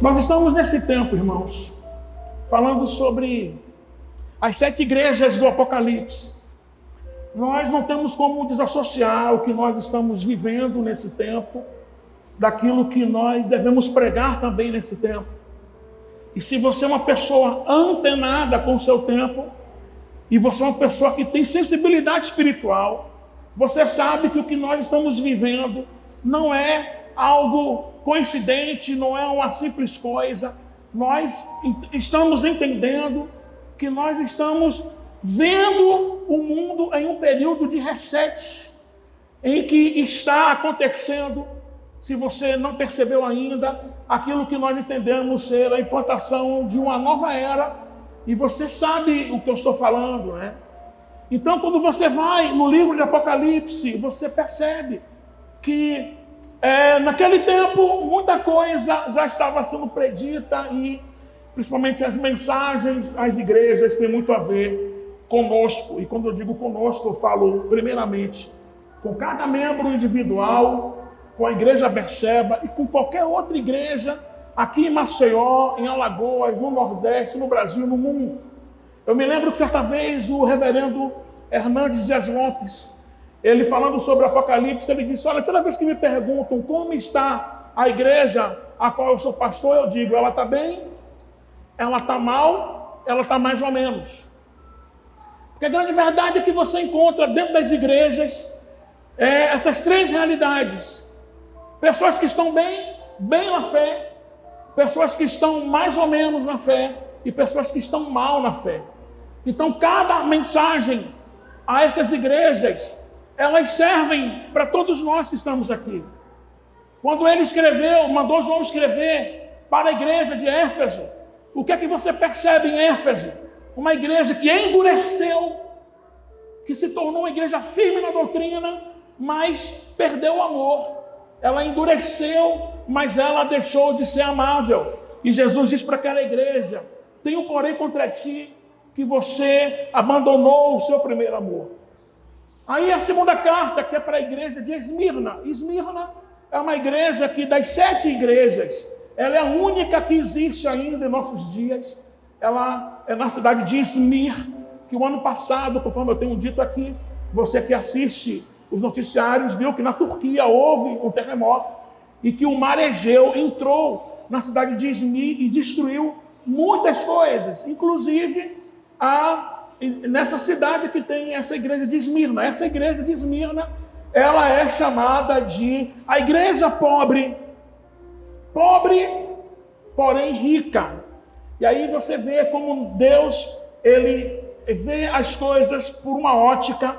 Nós estamos nesse tempo, irmãos, falando sobre as 7 igrejas do Apocalipse. Nós não temos como desassociar o que nós estamos vivendo nesse tempo daquilo que nós devemos pregar também nesse tempo. E se você é uma pessoa antenada com o seu tempo, e você é uma pessoa que tem sensibilidade espiritual, você sabe que o que nós estamos vivendo não é algo coincidente, não é uma simples coisa. Nós estamos entendendo que nós estamos vendo o mundo em um período de reset, em que está acontecendo, se você não percebeu ainda, aquilo que nós entendemos ser a implantação de uma nova era, e você sabe o que eu estou falando, né? Então, quando você vai no livro de Apocalipse, você percebe que naquele tempo muita coisa já estava sendo predita, e principalmente as mensagens às igrejas têm muito a ver conosco. E quando eu digo conosco, eu falo primeiramente com cada membro individual, com a igreja Berseba e com qualquer outra igreja aqui em Maceió, em Alagoas, no Nordeste, no Brasil, no mundo. Eu me lembro que certa vez o reverendo Hernandes Dias Lopes, ele falando sobre o Apocalipse, ele disse: olha, toda vez que me perguntam como está a igreja a qual eu sou pastor, eu digo, ela está bem, ela está mal, ela está mais ou menos. Porque a grande verdade é que você encontra dentro das igrejas essas 3 realidades. Pessoas que estão bem na fé, pessoas que estão mais ou menos na fé e pessoas que estão mal na fé. Então, cada mensagem a essas igrejas, elas servem para todos nós que estamos aqui. Quando ele mandou João escrever para a igreja de Éfeso, o que é que você percebe em Éfeso? Uma igreja que endureceu, que se tornou uma igreja firme na doutrina, mas perdeu o amor. Ela endureceu, mas ela deixou de ser amável. E Jesus diz para aquela igreja: tenho porém contra ti que você abandonou o seu primeiro amor. Aí a segunda carta, que é para a igreja de Esmirna. Esmirna é uma igreja que, das 7 igrejas, ela é a única que existe ainda em nossos dias. Ela é na cidade de Izmir, que o ano passado, conforme eu tenho dito aqui, você que assiste os noticiários viu que na Turquia houve um terremoto e que o mar Egeu entrou na cidade de Izmir e destruiu muitas coisas, inclusive nessa cidade que tem essa igreja de Esmirna. Essa igreja de Esmirna, ela é chamada de a igreja pobre, porém rica. E aí você vê como Deus, ele vê as coisas por uma ótica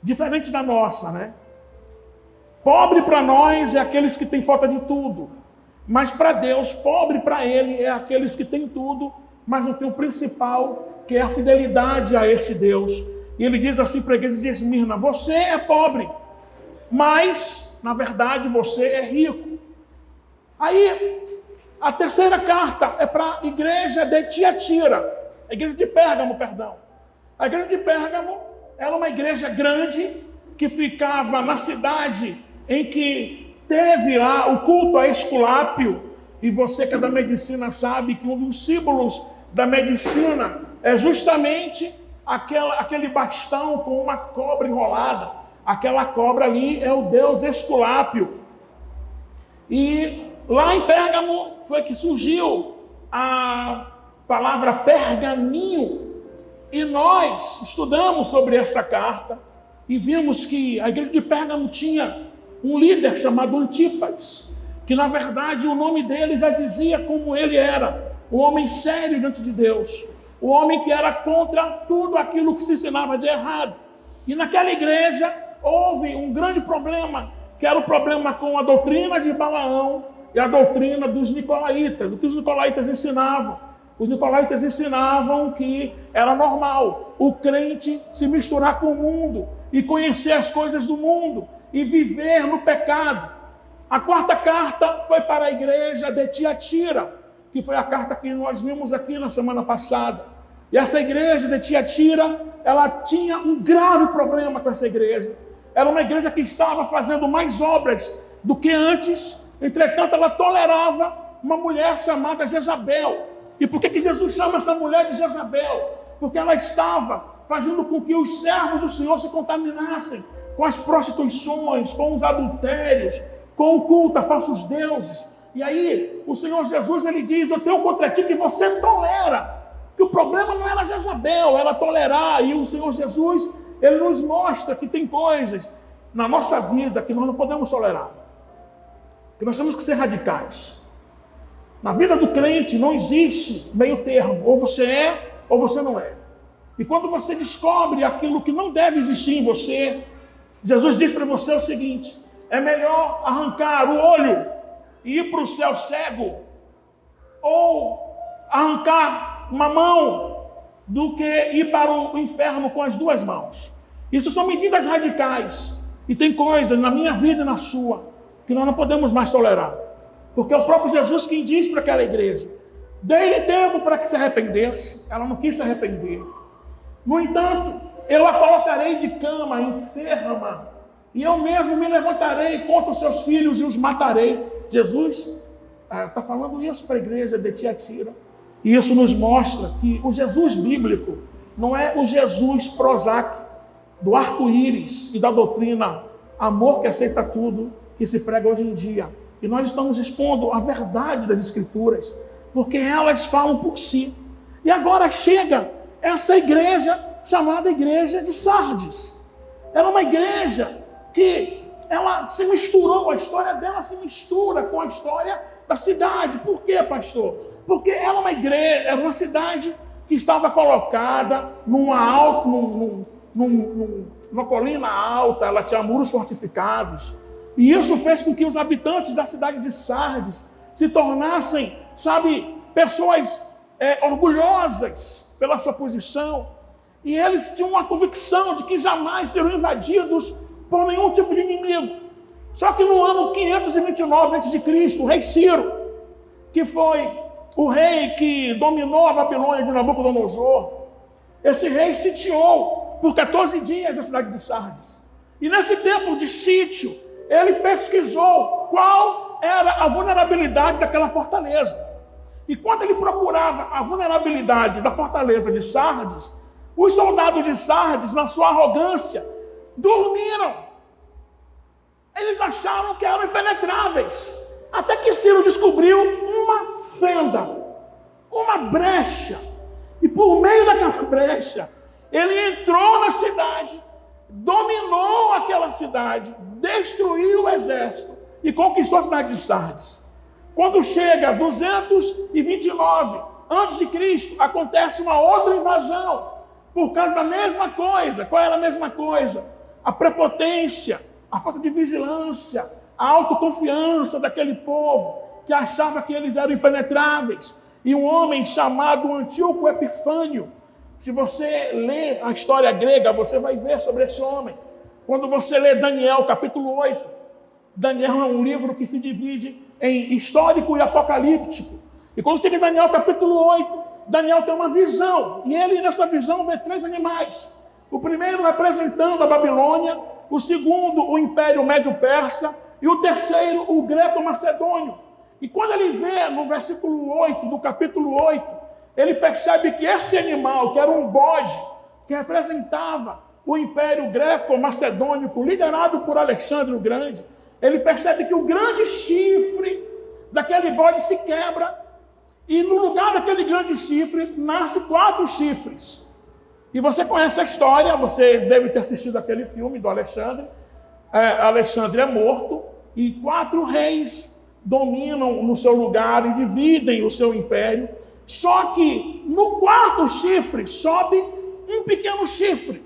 diferente da nossa, né? Pobre para nós é aqueles que têm falta de tudo, mas para Deus, pobre para ele é aqueles que têm tudo, mas não tem o principal, que é a fidelidade a esse Deus. E ele diz assim para a igreja de Esmirna: você é pobre, mas na verdade você é rico. Aí a terceira carta é para a igreja de Tiatira, a igreja de Pérgamo, perdão. A igreja de Pérgamo era uma igreja grande que ficava na cidade em que teve lá o culto a Esculápio. E você que é da medicina sabe que um dos símbolos da medicina é justamente aquele bastão com uma cobra enrolada. Aquela cobra ali é o deus Esculápio. E lá em Pérgamo foi que surgiu a palavra pergaminho. E nós estudamos sobre essa carta e vimos que a igreja de Pérgamo tinha um líder chamado Antipas, que na verdade o nome dele já dizia como ele era, um homem sério diante de Deus, um homem que era contra tudo aquilo que se ensinava de errado. E naquela igreja houve um grande problema, que era o problema com a doutrina de Balaão e a doutrina dos nicolaítas. O que os nicolaítas ensinavam? Os nicolaítas ensinavam que era normal o crente se misturar com o mundo e conhecer as coisas do mundo e viver no pecado. A quarta carta foi para a igreja de Tiatira, que foi a carta que nós vimos aqui na semana passada. E essa igreja de Tiatira, ela tinha um grave problema com essa igreja. Era uma igreja que estava fazendo mais obras do que antes, entretanto ela tolerava uma mulher chamada Jezabel. E por que Jesus chama essa mulher de Jezabel? Porque ela estava fazendo com que os servos do Senhor se contaminassem com as prostituições, com os adultérios, com o culto a falsos deuses. E aí o Senhor Jesus, ele diz: eu tenho contra ti que você tolera. Que o problema não era Jezabel, era tolerar. E o Senhor Jesus, ele nos mostra que tem coisas na nossa vida que nós não podemos tolerar, que nós temos que ser radicais. Na vida do crente não existe meio termo, ou você é ou você não é. E quando você descobre aquilo que não deve existir em você, Jesus diz para você o seguinte: é melhor arrancar o olho e ir para o céu cego, ou arrancar uma mão, do que ir para o inferno com as duas mãos. Isso são medidas radicais. E tem coisas na minha vida e na sua que nós não podemos mais tolerar. Porque é o próprio Jesus quem diz para aquela igreja: dei tempo para que se arrependesse. Ela não quis se arrepender. No entanto, eu a colocarei de cama, enferma, e eu mesmo me levantarei contra os seus filhos e os matarei. Jesus está falando isso para a igreja de Tiatira. E isso nos mostra que o Jesus bíblico não é o Jesus Prozac, do arco-íris e da doutrina amor que aceita tudo, que se prega hoje em dia. E nós estamos expondo a verdade das Escrituras, porque elas falam por si. E agora chega essa igreja chamada Igreja de Sardes. Era uma igreja que ela se misturou, a história dela se mistura com a história da cidade. Por quê, pastor? Porque era uma igreja, era uma cidade que estava colocada numa colina alta, ela tinha muros fortificados. E isso fez com que os habitantes da cidade de Sardes se tornassem, pessoas orgulhosas pela sua posição. E eles tinham uma convicção de que jamais seriam invadidos por nenhum tipo de inimigo. Só que no ano 529 a.C., o rei Ciro, que foi o rei que dominou a Babilônia de Nabucodonosor, esse rei sitiou por 14 dias a cidade de Sardes. E nesse tempo de sítio, ele pesquisou qual era a vulnerabilidade daquela fortaleza. E quando ele procurava a vulnerabilidade da fortaleza de Sardes, os soldados de Sardes, na sua arrogância, dormiram. Eles acharam que eram impenetráveis. Até que Ciro descobriu uma fenda, uma brecha. E por meio daquela brecha, ele entrou na cidade, dominou aquela cidade, destruiu o exército e conquistou a cidade de Sardes. Quando chega 229 a.C., acontece uma outra invasão, por causa da mesma coisa. Qual era a mesma coisa? A prepotência, a falta de vigilância, a autoconfiança daquele povo, que achava que eles eram impenetráveis. E um homem chamado Antíoco Epifânio, se você lê a história grega, você vai ver sobre esse homem. Quando você lê Daniel, capítulo 8, Daniel é um livro que se divide em histórico e apocalíptico. E quando chega em Daniel, capítulo 8, Daniel tem uma visão. E ele, nessa visão, vê 3 animais. O primeiro representando a Babilônia, o segundo, o Império Médio-Persa, e o terceiro, o Greco-Macedônio. E quando ele vê no versículo 8, do capítulo 8, ele percebe que esse animal, que era um bode, que representava o Império Greco-Macedônico, liderado por Alexandre o Grande, ele percebe que o grande chifre daquele bode se quebra, e no lugar daquele grande chifre, nasce 4 chifres. E você conhece a história, você deve ter assistido aquele filme do Alexandre. Alexandre é morto, e 4 reis dominam no seu lugar e dividem o seu império. Só que no 4º chifre sobe um pequeno chifre.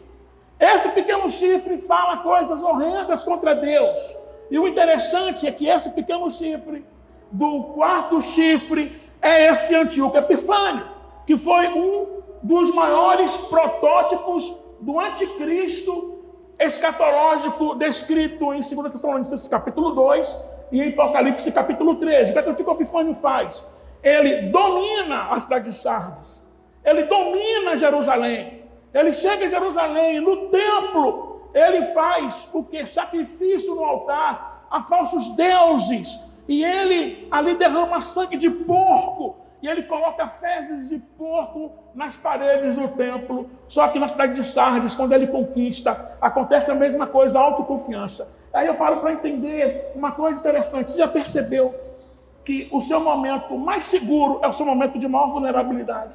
Esse pequeno chifre fala coisas horrendas contra Deus. E o interessante é que esse pequeno chifre, do 4º chifre, é esse Antíoco Epifânio, que foi um dos maiores protótipos do anticristo escatológico descrito em 2 Tessalonicenses capítulo 2 e em Apocalipse capítulo 13. O que Antíoco Epifânio faz? Ele domina a cidade de Sardes, ele domina Jerusalém, ele chega em Jerusalém, no templo, ele faz o que? Sacrifício no altar a falsos deuses, e ele ali derrama sangue de porco, e ele coloca fezes de porco nas paredes do templo. Só que na cidade de Sardes, quando ele conquista, acontece a mesma coisa, autoconfiança. Aí eu paro para entender uma coisa interessante. Você já percebeu que o seu momento mais seguro é o seu momento de maior vulnerabilidade?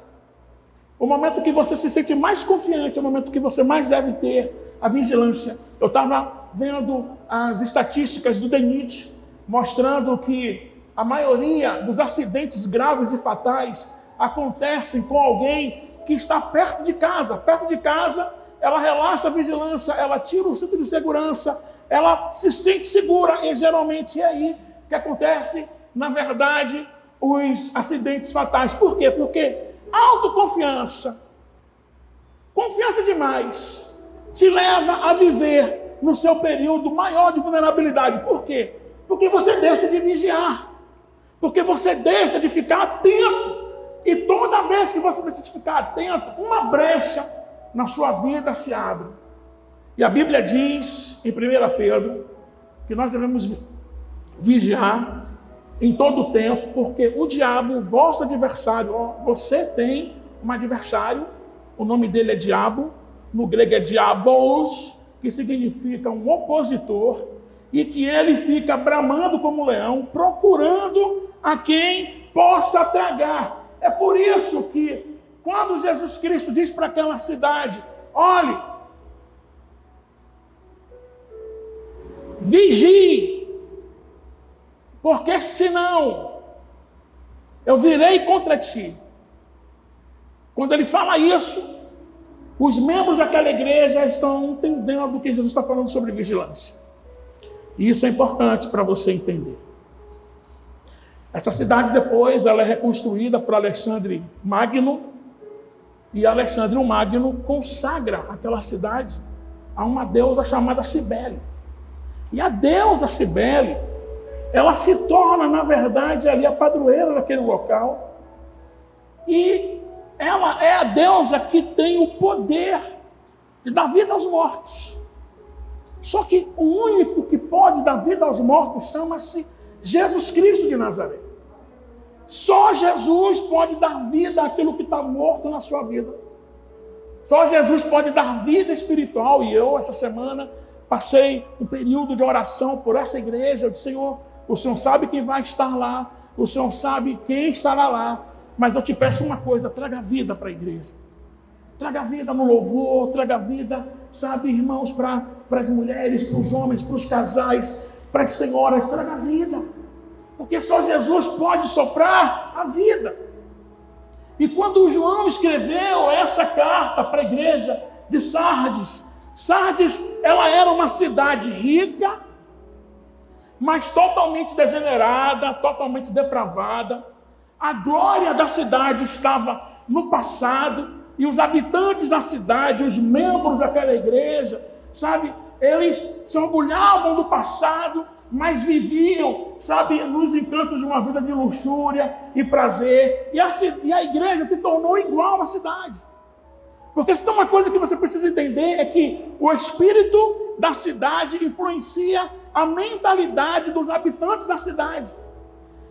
O momento que você se sente mais confiante é o momento que você mais deve ter a vigilância. Eu estava vendo as estatísticas do DENIT, mostrando que a maioria dos acidentes graves e fatais acontecem com alguém que está perto de casa. Perto de casa, ela relaxa a vigilância, ela tira o cinto de segurança, ela se sente segura, e geralmente é aí que acontece, na verdade, os acidentes fatais. Por quê? Porque autoconfiança, confiança demais, te leva a viver no seu período maior de vulnerabilidade. Por quê? Porque você deixa de vigiar, porque você deixa de ficar atento, e toda vez que você deixa de ficar atento, uma brecha na sua vida se abre. E a Bíblia diz, em 1 Pedro, que nós devemos vigiar em todo o tempo, porque o diabo, vosso adversário, você tem um adversário, o nome dele é diabo, no grego é diabos, que significa um opositor, e que ele fica bramando como leão, procurando a quem possa tragar. É por isso que, quando Jesus Cristo diz para aquela cidade, olhe, vigie, porque senão eu virei contra ti. Quando ele fala isso, os membros daquela igreja estão entendendo que Jesus está falando sobre vigilância. E isso é importante para você entender. Essa cidade depois ela é reconstruída por Alexandre Magno, e Alexandre o Magno consagra aquela cidade a uma deusa chamada Cibele. E a deusa Cibele, ela se torna, na verdade, ali a padroeira daquele local. E ela é a deusa que tem o poder de dar vida aos mortos. Só que o único que pode dar vida aos mortos chama-se Jesus Cristo de Nazaré. Só Jesus pode dar vida àquilo que está morto na sua vida. Só Jesus pode dar vida espiritual. E eu, essa semana, passei um período de oração por essa igreja. Eu disse, Senhor, o Senhor sabe quem vai estar lá, o Senhor sabe quem estará lá, mas eu te peço uma coisa, traga vida para a igreja. Traga vida no louvor, traga vida, sabe, irmãos, para as mulheres, para os homens, para os casais, para as senhoras, traga vida. Porque só Jesus pode soprar a vida. E quando o João escreveu essa carta para a igreja de Sardes, Sardes, ela era uma cidade rica, mas totalmente degenerada, totalmente depravada. A glória da cidade estava no passado, e os habitantes da cidade, os membros daquela igreja, sabe, eles se orgulhavam do passado, mas viviam, sabe, nos encantos de uma vida de luxúria e prazer. E a igreja se tornou igual à cidade. Porque se tem uma coisa que você precisa entender, é que o espírito da cidade influencia a mentalidade dos habitantes da cidade.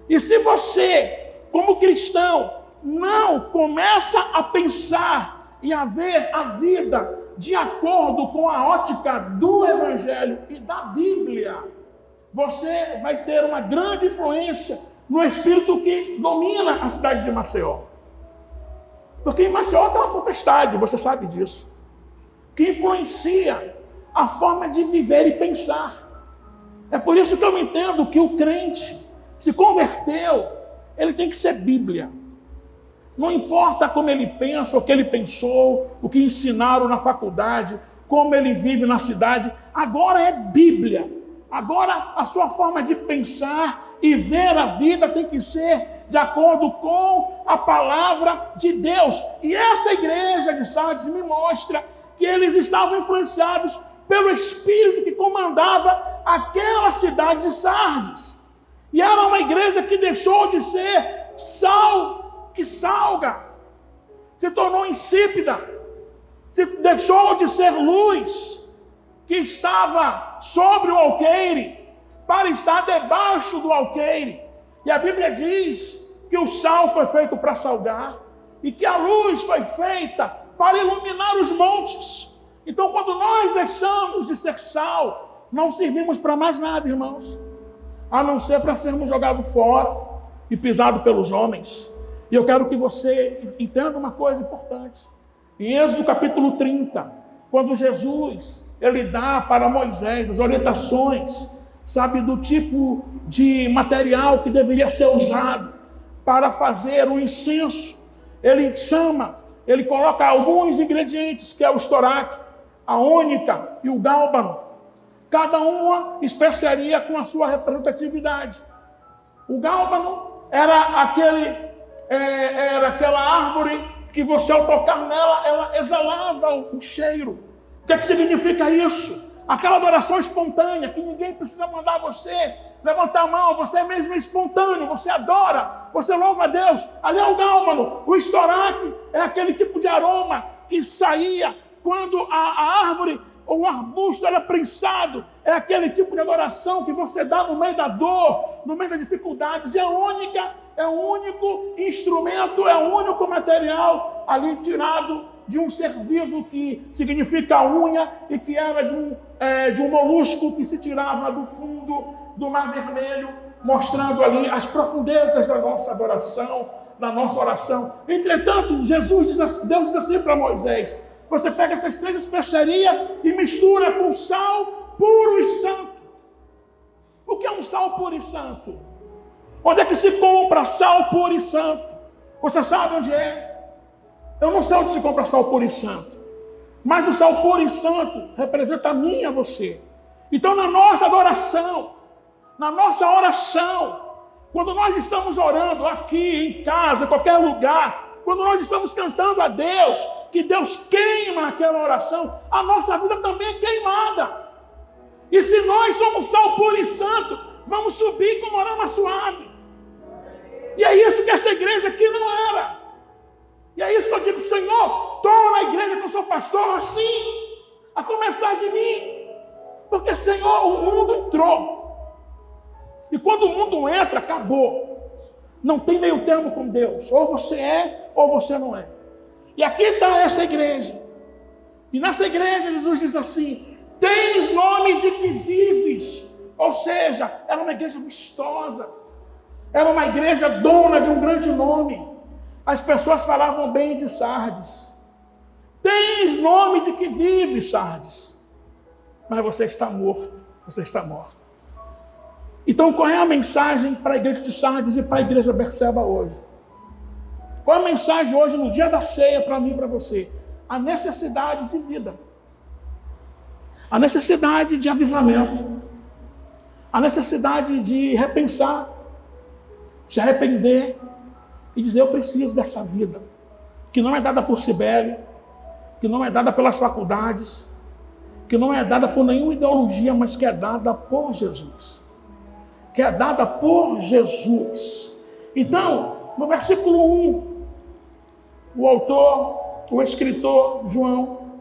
E se você, como cristão, não começa a pensar e a ver a vida de acordo com a ótica do Evangelho e da Bíblia, você vai ter uma grande influência no espírito que domina a cidade de Maceió. Porque em Maceió está uma potestade, você sabe disso, que influencia a forma de viver e pensar. É por isso que eu entendo que o crente se converteu, ele tem que ser Bíblia. Não importa como ele pensa, o que ele pensou, o que ensinaram na faculdade, como ele vive na cidade, agora é Bíblia. Agora a sua forma de pensar e ver a vida tem que ser de acordo com a palavra de Deus. E essa igreja de Sardes me mostra que eles estavam influenciados pelo Espírito que comandava aquela cidade de Sardes. E era uma igreja que deixou de ser sal que salga, se tornou insípida, se deixou de ser luz que estava sobre o alqueire, para estar debaixo do alqueire. E a Bíblia diz que o sal foi feito para salgar e que a luz foi feita para iluminar os montes. Então, quando nós deixamos de ser sal, não servimos para mais nada, irmãos, a não ser para sermos jogados fora e pisados pelos homens. E eu quero que você entenda uma coisa importante. Em Êxodo capítulo 30, quando Jesus ele dá para Moisés as orientações, sabe, do tipo de material que deveria ser usado para fazer o incenso, ele coloca alguns ingredientes, que é o estoraque, a ônica e o gálbano, cada uma especiaria com a sua representatividade. O gálbano era aquela árvore que você, ao tocar nela, ela exalava o cheiro. O que significa isso? Aquela adoração espontânea, que ninguém precisa mandar você levantar a mão, você mesmo é espontâneo, você adora, você louva a Deus. Ali é o gálbano. O estoraque é aquele tipo de aroma que saía quando a árvore ou o arbusto era prensado. É aquele tipo de adoração que você dá no meio da dor, no meio das dificuldades. E a ônica é o único instrumento, é o único material ali tirado de um ser vivo, que significa unha, e que era de um molusco que se tirava do fundo do Mar Vermelho, mostrando ali as profundezas da nossa adoração, da nossa oração. Entretanto, Deus diz assim para Moisés: você pega essas 3 especiarias e mistura com sal puro e santo. O que é um sal puro e santo? Onde é que se compra sal puro e santo? Você sabe onde é? Eu não sei onde se compra sal puro e santo, mas o sal puro e santo representa a mim e a você. Então, na nossa adoração, na nossa oração, quando nós estamos orando aqui, em casa, em qualquer lugar, quando nós estamos cantando a Deus, que Deus queima aquela oração, a nossa vida também é queimada. E se nós somos sal puro e santo, vamos subir como arama suave. E é isso que essa igreja aqui não era. E é isso que eu digo: Senhor, torna a igreja que eu sou pastor assim, a começar de mim. Porque, Senhor, o mundo entrou. E quando o mundo entra, acabou. Não tem meio termo com Deus. Ou você é, ou você não é. E aqui está essa igreja. E nessa igreja, Jesus diz assim: tens nome de que vives. Ou seja, era uma igreja vistosa. Era uma igreja dona de um grande nome. As pessoas falavam bem de Sardes. Tens nome de que vive, Sardes. Mas você está morto. Você está morto. Então, qual é a mensagem para a igreja de Sardes e para a igreja Berseba hoje? Qual é a mensagem hoje, no dia da ceia, para mim e para você? A necessidade de vida. A necessidade de avivamento. A necessidade de repensar. Se arrepender. E dizer: eu preciso dessa vida, que não é dada por Cibele, que não é dada pelas faculdades, que não é dada por nenhuma ideologia, mas que é dada por Jesus. Que é dada por Jesus. Então, no versículo 1, o autor, o escritor João,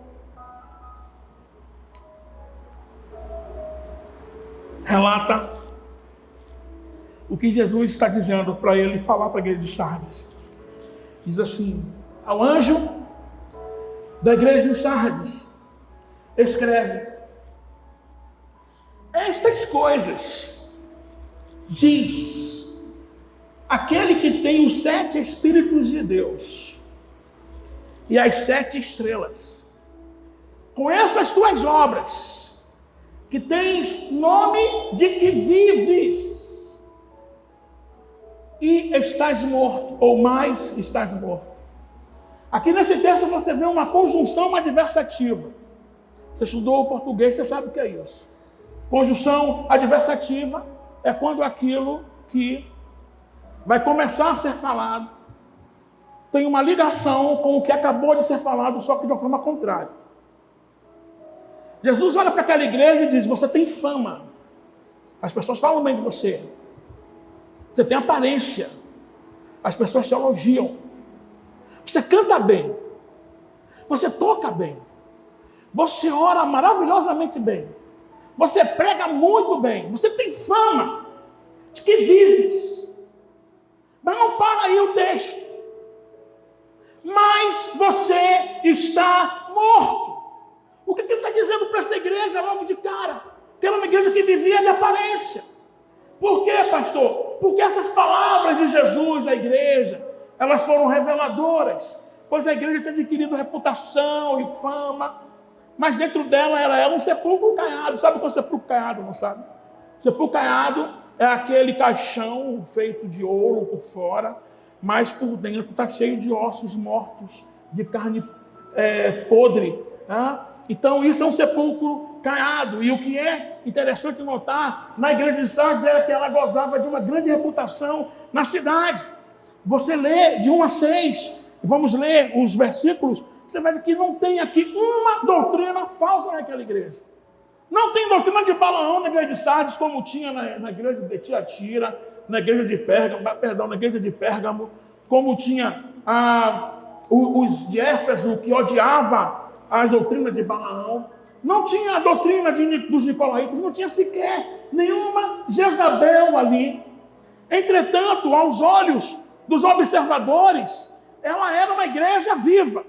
relata o que Jesus está dizendo para ele falar para a igreja de Sardes. Diz assim: ao anjo da igreja em Sardes, escreve: estas coisas diz aquele que tem os 7 Espíritos de Deus e as 7 estrelas. Com essas tuas obras, que tens nome de que vives, e estás morto, ou mais estás morto. Aqui nesse texto você vê uma conjunção adversativa. Você estudou o português, você sabe o que é isso. Conjunção adversativa é quando aquilo que vai começar a ser falado tem uma ligação com o que acabou de ser falado, só que de uma forma contrária. Jesus olha para aquela igreja e diz: você tem fama. As pessoas falam bem de você. Você tem aparência. As pessoas te elogiam. Você canta bem. Você toca bem. Você ora maravilhosamente bem. você prega muito bem, você tem fama de que vives. Mas não para aí o texto. Mas você está morto. O que ele está dizendo para essa igreja logo de cara? Que era uma igreja que vivia de aparência. Por quê, pastor? Porque essas palavras de Jesus à igreja, elas foram reveladoras. Pois a igreja tinha adquirido reputação e fama. Mas dentro dela ela era um sepulcro caiado. Sabe o que é um sepulcro caiado, não sabe? Sepulcro caiado é aquele caixão feito de ouro por fora, mas por dentro está cheio de ossos mortos, de carne podre. Né? Então isso é um sepulcro caiado. E o que é interessante notar na igreja de Sardes era que ela gozava de uma grande reputação na cidade. Você lê de 1 a 6, vamos ler os versículos, você vai ver que não tem aqui uma doutrina falsa naquela igreja. Não tem doutrina de Balaão na igreja de Sardes, como tinha na igreja de Tiatira, na igreja de Pérgamo, como tinha os de Éfeso, que odiava as doutrinas de Balaão. Não tinha a doutrina dos Nicolaitas, não tinha sequer nenhuma Jezabel ali. Entretanto, aos olhos dos observadores, ela era uma igreja viva.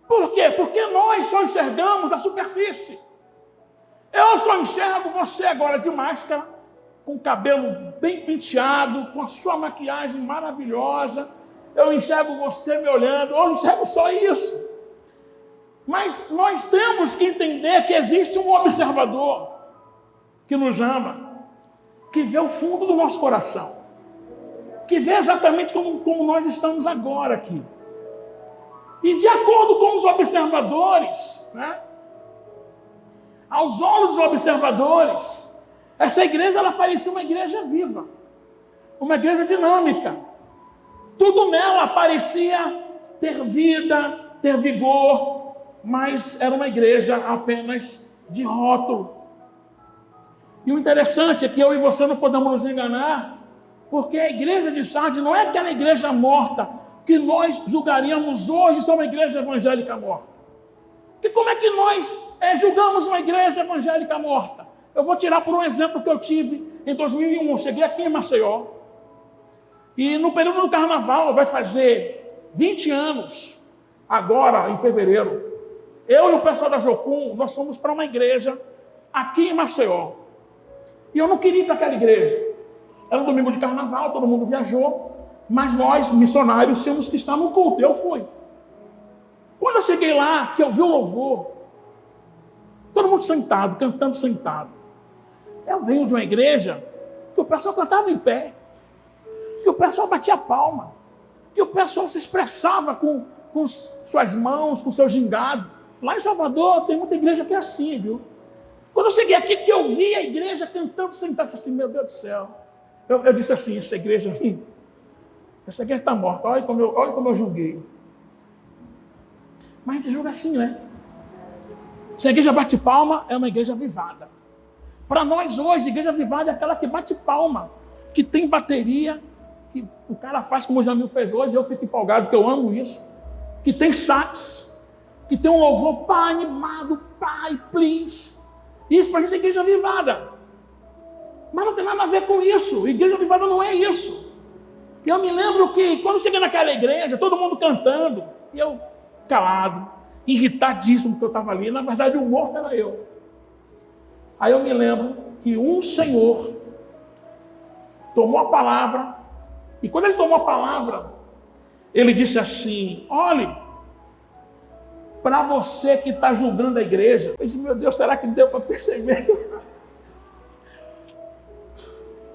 Por quê? Porque nós só enxergamos a superfície. Eu só enxergo você agora de máscara, com o cabelo bem penteado, com a sua maquiagem maravilhosa. Eu enxergo você me olhando, eu enxergo só isso. Mas nós temos que entender que existe um observador que nos ama, que vê o fundo do nosso coração, que vê exatamente como nós estamos agora aqui. E de acordo com os observadores, né, aos olhos dos observadores, essa igreja ela parecia uma igreja viva, uma igreja dinâmica. Tudo nela parecia ter vida, ter vigor, mas era uma igreja apenas de rótulo. E o interessante é que eu e você não podemos nos enganar, porque a igreja de Sardes não é aquela igreja morta que nós julgaríamos hoje ser uma igreja evangélica morta. E como é que nós julgamos uma igreja evangélica morta? Eu vou tirar por um exemplo que eu tive em 2001. Eu cheguei aqui em Maceió. E no período do carnaval, vai fazer 20 anos, agora em fevereiro. Eu e o pessoal da Jocum, nós fomos para uma igreja aqui em Maceió. E eu não queria ir para aquela igreja. Era um domingo de carnaval, todo mundo viajou. Mas nós, missionários, tínhamos que estar no culto. Eu fui. Quando eu cheguei lá, que eu vi o louvor, todo mundo sentado, cantando sentado. Eu venho de uma igreja que o pessoal cantava em pé, que o pessoal batia palma, que o pessoal se expressava com suas mãos, com seu gingado. Lá em Salvador tem muita igreja que é assim, viu? Quando eu cheguei aqui, que eu vi a igreja cantando sentado, eu disse assim, meu Deus do céu. Eu disse assim, essa igreja está morta, olha como eu julguei. Mas a gente julga assim, né? Se a igreja bate palma, é uma igreja avivada. Para nós hoje, a igreja avivada é aquela que bate palma, que tem bateria, que o cara faz como o Jamil fez hoje, eu fico empolgado, porque eu amo isso, que tem sax, que tem um louvor pá, animado, pai, please. Isso para a gente é igreja avivada. Mas não tem nada a ver com isso. Igreja avivada não é isso. Eu me lembro que quando eu cheguei naquela igreja, todo mundo cantando, e eu calado, irritadíssimo que eu estava ali. Na verdade, o morto era eu. Aí eu me lembro que um senhor tomou a palavra, e quando ele tomou a palavra, ele disse assim, olhe, para você que está julgando a igreja, eu disse, meu Deus, será que deu para perceber?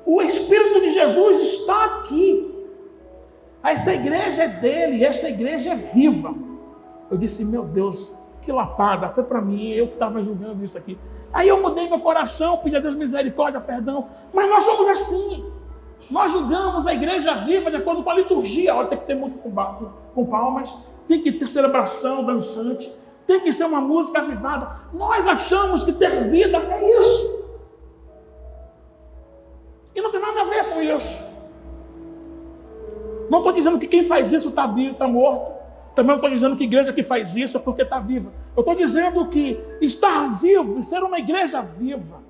O Espírito de Jesus está aqui. Essa igreja é dele, essa igreja é viva. Eu disse, meu Deus, que lapada, foi para mim, eu que estava julgando isso aqui. Aí eu mudei meu coração, pedi a Deus misericórdia, perdão. Mas nós somos assim. Nós julgamos a igreja viva de acordo com a liturgia. Olha, tem que ter música com palmas, tem que ter celebração dançante, tem que ser uma música avivada. Nós achamos que ter vida é isso. E não tem nada a ver com isso. Não estou dizendo que quem faz isso está vivo, está morto. Também não estou dizendo que igreja que faz isso é porque está viva. Eu estou dizendo que estar vivo e ser uma igreja viva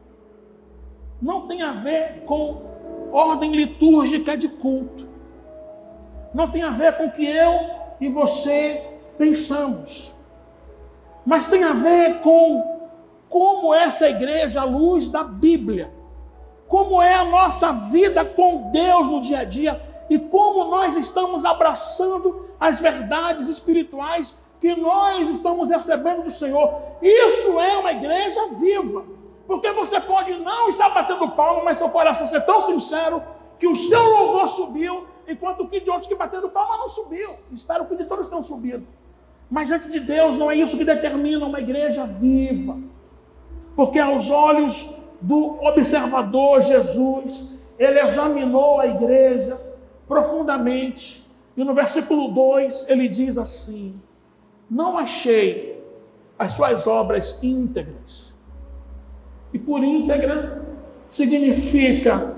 não tem a ver com ordem litúrgica de culto. Não tem a ver com o que eu e você pensamos. Mas tem a ver com como essa igreja, à luz da Bíblia, como é a nossa vida com Deus no dia a dia e como nós estamos abraçando as verdades espirituais que nós estamos recebendo do Senhor. Isso é uma igreja viva. Porque você pode não estar batendo palma, mas seu coração ser tão sincero que o seu louvor subiu, enquanto que de outros que bateram palma não subiu. Espero que de todos tenham subido. Mas diante de Deus não é isso que determina uma igreja viva. Porque aos olhos do observador Jesus, ele examinou a igreja profundamente. E no versículo 2 ele diz assim: não achei as suas obras íntegras. E por íntegra significa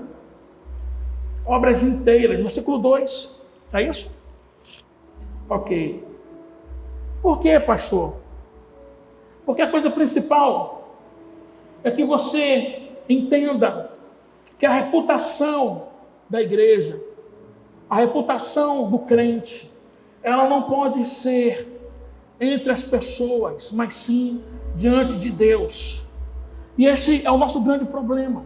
obras inteiras. Versículo 2, é isso? Ok. Por quê, pastor? Porque a coisa principal é que você entenda que a reputação da igreja, a reputação do crente, ela não pode ser entre as pessoas, mas sim diante de Deus. E esse é o nosso grande problema.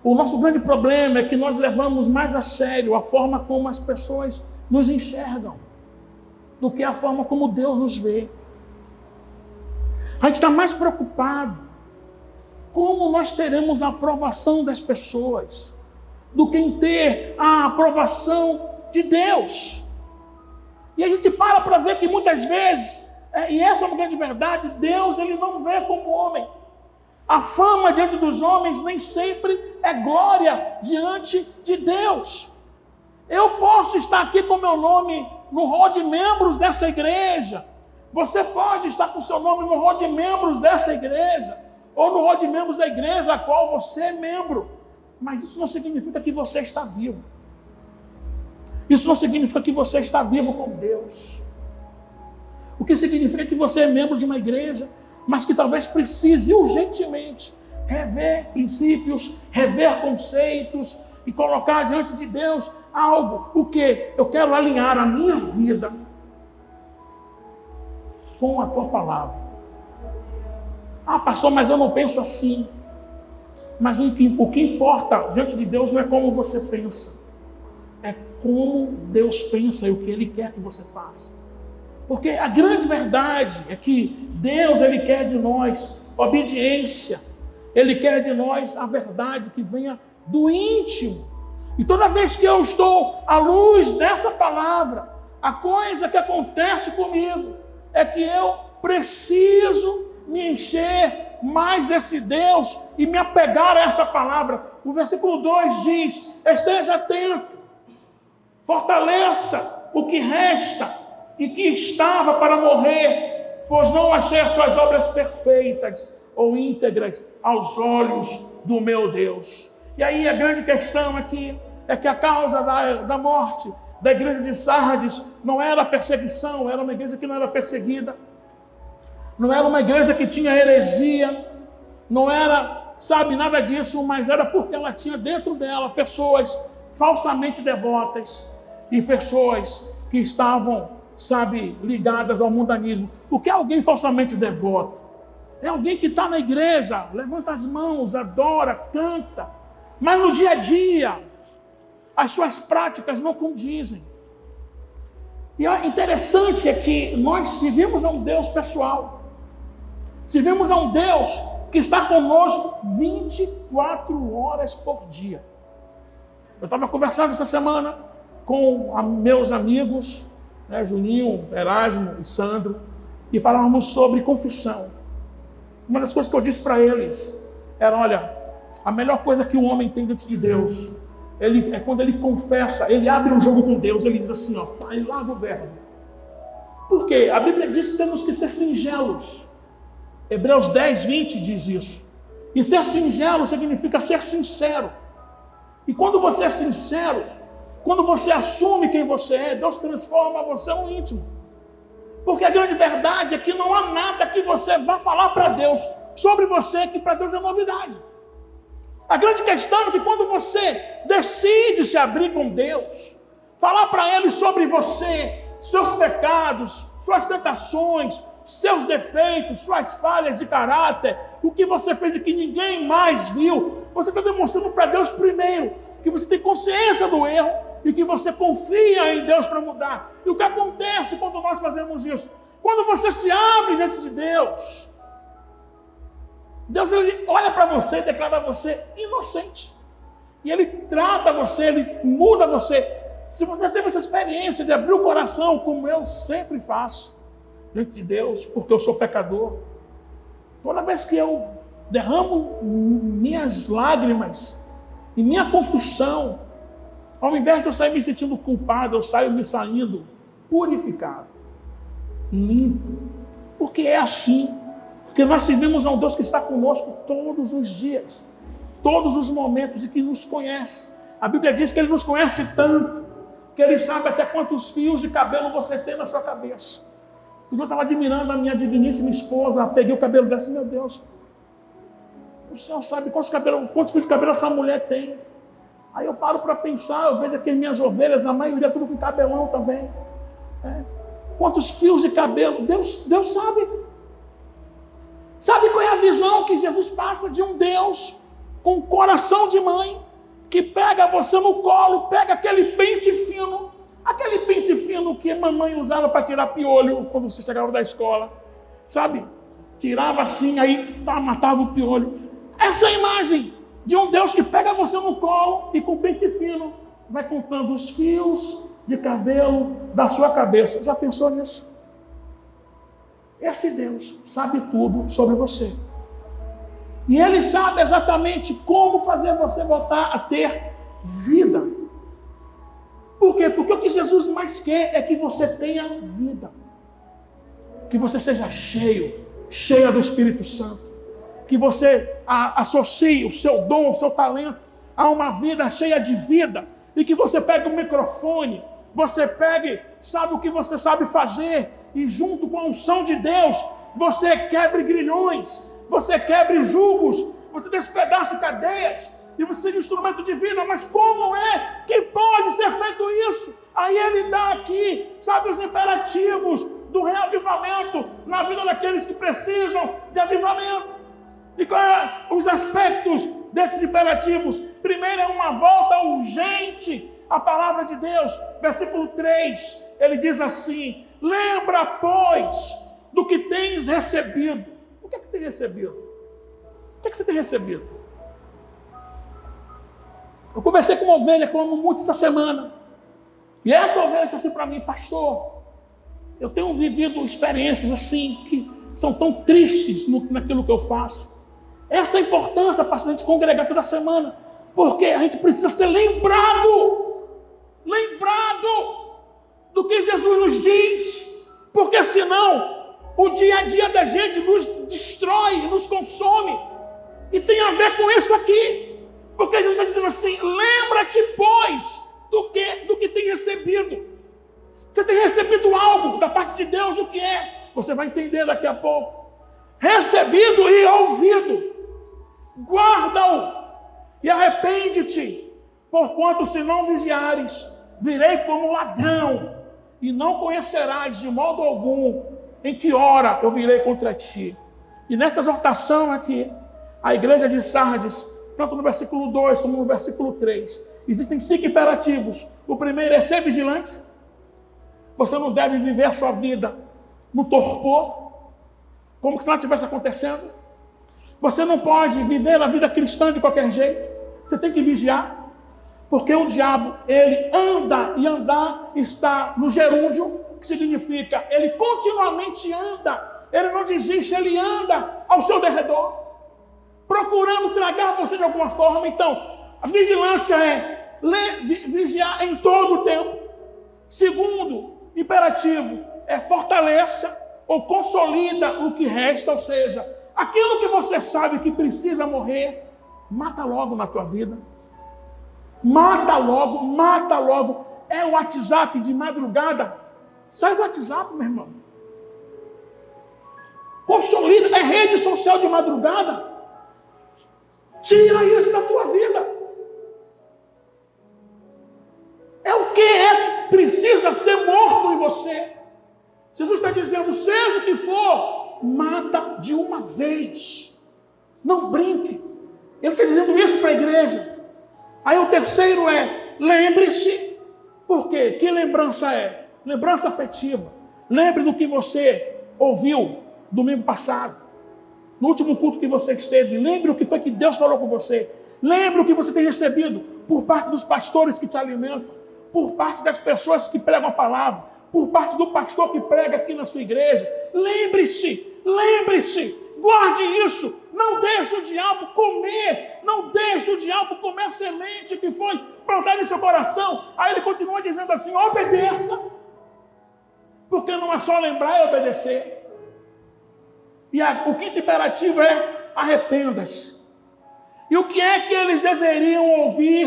O nosso grande problema é que nós levamos mais a sério a forma como as pessoas nos enxergam do que a forma como Deus nos vê. A gente está mais preocupado como nós teremos a aprovação das pessoas do que em ter a aprovação de Deus. E a gente para ver que muitas vezes, e essa é uma grande verdade, Deus ele não vê como homem. A fama diante dos homens nem sempre é glória diante de Deus. Eu posso estar aqui com meu nome no rol de membros dessa igreja. Você pode estar com seu nome no rol de membros dessa igreja, ou no rol de membros da igreja a qual você é membro. Mas isso não significa que você está vivo. Isso não significa que você está vivo com Deus. O que significa que você é membro de uma igreja, mas que talvez precise urgentemente rever princípios, rever conceitos e colocar diante de Deus algo. O que? Eu quero alinhar a minha vida com a tua palavra. Ah, pastor, mas eu não penso assim. Mas o que importa diante de Deus não é como você pensa, é como Deus pensa e o que Ele quer que você faça. Porque a grande verdade é que Deus ele quer de nós obediência, Ele quer de nós a verdade que venha do íntimo. E toda vez que eu estou à luz dessa palavra, a coisa que acontece comigo é que eu preciso me encher mais desse Deus e me apegar a essa palavra. O versículo 2 diz: esteja atento, fortaleça o que resta e que estava para morrer, pois não achei as suas obras perfeitas ou íntegras aos olhos do meu Deus. E aí a grande questão aqui é que a causa da morte da igreja de Sardes não era perseguição, era uma igreja que não era perseguida, não era uma igreja que tinha heresia, não era, nada disso, mas era porque ela tinha dentro dela pessoas falsamente devotas e pessoas que estavam, ligadas ao mundanismo. O que é alguém falsamente devoto? É alguém que está na igreja, levanta as mãos, adora, canta, mas no dia a dia as suas práticas não condizem. E o interessante é que nós servimos a um Deus pessoal, servimos a um Deus que está conosco 24 horas por dia. Eu estava conversando essa semana com meus amigos, Juninho, Erasmo e Sandro, e falávamos sobre confissão. Uma das coisas que eu disse para eles era: olha, a melhor coisa que o homem tem diante de Deus é quando ele confessa, ele abre um jogo com Deus, ele diz assim, ele larga o verbo. Por quê? A Bíblia diz que temos que ser singelos. Hebreus 10, 20 diz isso. E ser singelo significa ser sincero. E quando você é sincero, quando você assume quem você é, Deus transforma você no íntimo. Porque a grande verdade é que não há nada que você vá falar para Deus sobre você que para Deus é novidade. A grande questão é que quando você decide se abrir com Deus, falar para Ele sobre você, seus pecados, suas tentações, seus defeitos, suas falhas de caráter, o que você fez e que ninguém mais viu, você está demonstrando para Deus primeiro que você tem consciência do erro e que você confia em Deus para mudar. E o que acontece quando nós fazemos isso? Quando você se abre diante de Deus, Deus ele olha para você e declara você inocente. E Ele trata você, Ele muda você. Se você teve essa experiência de abrir o coração, como eu sempre faço, diante de Deus, porque eu sou pecador, toda vez que eu derramo minhas lágrimas e minha confissão, ao invés de eu sair me sentindo culpado, eu saio me saindo purificado, limpo, porque é assim. Porque nós servimos a um Deus que está conosco todos os dias, todos os momentos e que nos conhece. A Bíblia diz que Ele nos conhece tanto, que Ele sabe até quantos fios de cabelo você tem na sua cabeça. Eu estava admirando a minha digníssima esposa, peguei o cabelo dela e disse, meu Deus, o Senhor sabe quantos fios de cabelo essa mulher tem. Aí eu paro para pensar, eu vejo aqui as minhas ovelhas, a maioria tudo com cabelão também. Quantos fios de cabelo, Deus sabe. Sabe qual é a visão que Jesus passa de um Deus com coração de mãe, que pega você no colo, pega aquele pente fino que a mamãe usava para tirar piolho quando você chegava da escola, sabe? Tirava assim, aí matava o piolho. Essa é a imagem de um Deus que pega você no colo e com pente fino vai contando os fios de cabelo da sua cabeça. Já pensou nisso? Esse Deus sabe tudo sobre você. E Ele sabe exatamente como fazer você voltar a ter vida. Por quê? Porque o que Jesus mais quer é que você tenha vida. Que você seja cheia do Espírito Santo. Que você associe o seu dom, o seu talento a uma vida cheia de vida. E que você pegue o microfone, você pegue, sabe o que você sabe fazer, e junto com a unção de Deus, você quebre grilhões, você quebre julgos, você despedace cadeias, e você seja um instrumento de vida. Mas como é que pode ser feito isso? Aí Ele dá aqui, sabe, os imperativos do reavivamento na vida daqueles que precisam de avivamento. E quais são os aspectos desses imperativos? Primeiro é uma volta urgente à palavra de Deus. Versículo 3, ele diz assim, lembra, pois, do que tens recebido. O que é que tem recebido? O que é que você tem recebido? Eu conversei com uma ovelha que eu amo muito essa semana. E essa ovelha disse assim para mim, pastor, eu tenho vivido experiências assim que são tão tristes naquilo que eu faço. Essa é a importância, pastor, a gente congregar toda semana, porque a gente precisa ser lembrado do que Jesus nos diz, porque senão o dia a dia da gente nos destrói, nos consome, e tem a ver com isso aqui, porque Jesus está dizendo assim, lembra-te, pois, do que tem recebido. Você tem recebido algo da parte de Deus, o que é? Você vai entender daqui a pouco. Recebido e ouvido, guarda-o e arrepende-te, porquanto se não vigiares, virei como ladrão, e não conhecerás de modo algum em que hora eu virei contra ti. E nessa exortação aqui, a igreja de Sardes, tanto no versículo 2 como no versículo 3, existem 5 imperativos. O primeiro é ser vigilante. Você não deve viver a sua vida no torpor, como se nada estivesse acontecendo. Você não pode viver a vida cristã de qualquer jeito. Você tem que vigiar, porque o diabo, ele anda, e andar está no gerúndio, que significa, ele continuamente anda, ele não desiste, ele anda ao seu derredor, procurando tragar você de alguma forma. Então, a vigilância é vigiar em todo o tempo. Segundo imperativo é fortaleça ou consolida o que resta, ou seja, aquilo que você sabe que precisa morrer, mata logo na tua vida. Mata logo. É o WhatsApp de madrugada. Sai do WhatsApp, meu irmão. Consolida, é rede social de madrugada. Tira isso da tua vida. É o que é que precisa ser morto em você. Jesus está dizendo, seja o que for, mata de uma vez. Não brinque. Ele está dizendo isso para a igreja. Aí o terceiro é, lembre-se. Por quê? Que lembrança é? Lembrança afetiva. Lembre do que você ouviu domingo passado. No último culto que você esteve. Lembre o que foi que Deus falou com você. Lembre o que você tem recebido por parte dos pastores que te alimentam. Por parte das pessoas que pregam a palavra. Por parte do pastor que prega aqui na sua igreja. Lembre-se. Lembre-se. Guarde isso. Não deixe o diabo comer. Não deixe o diabo comer a semente que foi plantada em seu coração. Aí ele continua dizendo assim, obedeça. Porque não é só lembrar e obedecer. E o quinto imperativo é arrependa-se. E o que é que eles deveriam ouvir